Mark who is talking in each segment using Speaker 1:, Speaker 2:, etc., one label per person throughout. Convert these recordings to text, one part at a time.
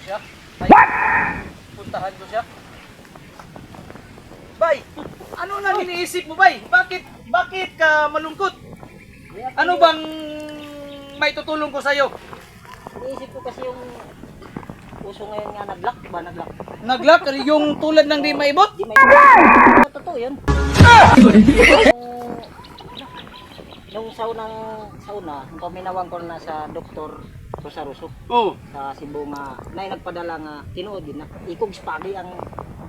Speaker 1: siya. Puntahan ko siya. Bay, ano nang iniisip mo, Bay? Bakit ka malungkot? Ano bang may tutulong ko sa'yo?
Speaker 2: Iniisip ko kasi yung puso ngayon nga nag-lock ba? Nag-lock.
Speaker 1: Nag-lock? Yung tulad ng di maibot?
Speaker 2: Di may totoo yun. Nung sauna, nung paminawang ko na sa Dr. Rosaruso
Speaker 1: Oo.
Speaker 2: sa Cebu nga, nagpadala nga, tinuod yun na, ikog spagi ang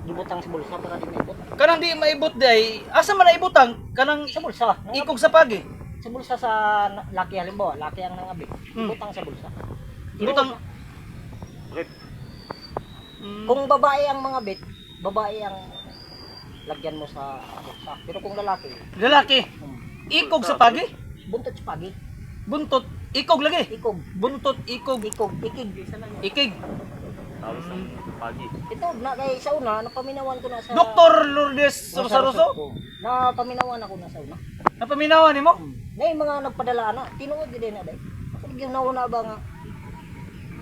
Speaker 2: gibutang sa bulsa para di maibot.
Speaker 1: Kanang di maibot day, asa man naibutang? Kanang
Speaker 2: Sa bulsa.
Speaker 1: ikog sa pagi.
Speaker 2: Sa bulsa sa laki halimbawa, laki ang nangabi. Ibutang sa bulsa.
Speaker 1: Ibutang.
Speaker 2: Kung babae ang mga bit, babae ang lagyan mo sa bulsa. Pero kung lalaki,
Speaker 1: Lalaki, ikog sa pagi.
Speaker 2: buntot spagi.
Speaker 1: Buntot, ikog lagi.
Speaker 2: Ikog.
Speaker 1: Buntot, ikog,
Speaker 2: Ikog. Ikig.
Speaker 1: ikig.
Speaker 2: Ito, na kay sauna, napaminawan ko na sa...
Speaker 1: Dr. Lourdes Rosaruso?
Speaker 2: Napaminawan ako na sauna.
Speaker 1: Napaminawan ni mo?
Speaker 2: Na yung mga nagpadala na, tinuod din na day. Kasi yung nauna ba nga,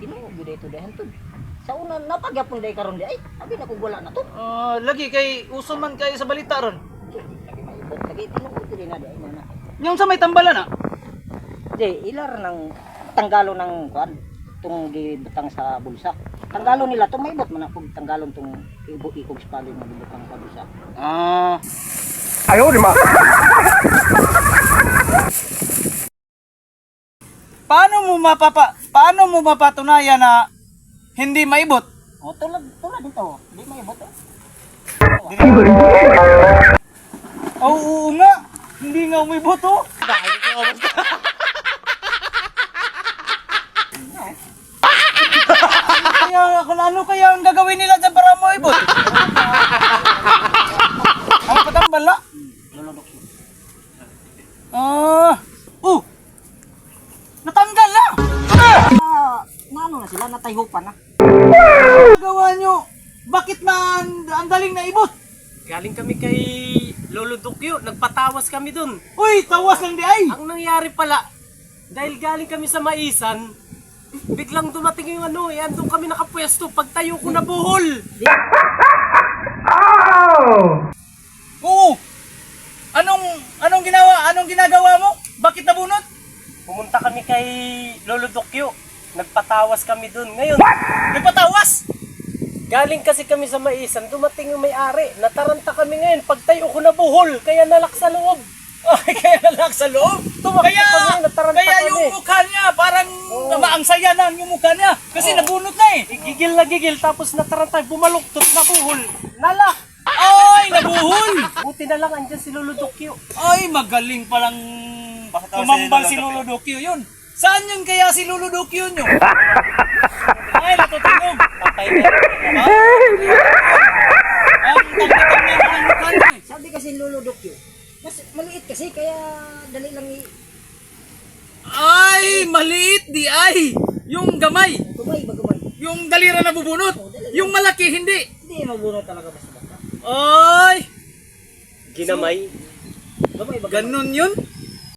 Speaker 2: tinuod din ito day hantod. Sauna, napagyapon day karon day, ay, sabi na kung wala na to.
Speaker 1: Lagi kay uso man kayo sa balita ron.
Speaker 2: Lagi maibot, lagi tinuod din na day.
Speaker 1: Yung sa may tambalan na.
Speaker 2: Di, ilar ng tanggalo ng kuan, itong gibutang sa bulsa. Tanggalo nila, itong maibot man ako, tanggalon itong ikog spali na gibutang sa bulsa.
Speaker 3: Ayaw, di ma.
Speaker 1: Paano mo mapatunayan na hindi maibot?
Speaker 2: O, tulad nito, di maibot eh.
Speaker 1: Oo nga, hindi nga maibot oh. Kaya ano kaya ang gagawin nila dyan para maibot? Ang patambal na?
Speaker 2: Lulunok siya.
Speaker 1: Natanggal na!
Speaker 2: Ano na sila, natayhupan na.
Speaker 1: Gawa nyo, bakit man ang daling naibot?
Speaker 4: Galing kami kay Lolo Dukyo, nagpatawas kami dun.
Speaker 1: Uy, tawas lang di ay!
Speaker 4: Ang nangyari pala, dahil galing kami sa Maisan, biglang dumating yung andun kami nakapwesto, pagtayo ko na buhol.
Speaker 1: Oo! Anong ginagawa mo? Bakit nabunot?
Speaker 4: Pumunta kami kay Lolo Dukyo, nagpatawas kami dun. Ngayon,
Speaker 1: Nagpatawas!
Speaker 4: galing kasi kami sa Maisan, dumating yung may-ari, nataranta kami ngayon, pagtayo ko na buhol, kaya nalak sa loob.
Speaker 1: Ay, kaya nalak sa loob?
Speaker 4: Tumakbo kami, nataranta
Speaker 1: Kaya
Speaker 4: kami.
Speaker 1: yung mukha niya, parang maangsaya na yung mukha niya. Kasi nabunot na eh.
Speaker 4: Gigil na gigil, tapos nataranta, bumaluktot na buhol. Nalak!
Speaker 1: Ay, nabuhol!
Speaker 4: Buti na lang andyan si Lolo Dukyo.
Speaker 1: Ay, magaling palang tumambal si Lolo Dokyo yun. Saan yun kaya si Lolo Dokyo nyo? Ay, natutulog.
Speaker 4: Patay na.
Speaker 1: Ang tagdagan na ng mukha niya eh.
Speaker 2: Sabi kasi Lolo Dokyo, mas maliit kasi, kaya dali lang
Speaker 1: Ay, maliit di ay. Yung gamay.
Speaker 2: gumay ba gumay.
Speaker 1: Yung dalira na bubunot. Yung malaki, hindi.
Speaker 2: Hindi mabunod talaga basta basta.
Speaker 1: Ay,
Speaker 4: Ginamay.
Speaker 2: Gumay ba gumay.
Speaker 1: ganun yun.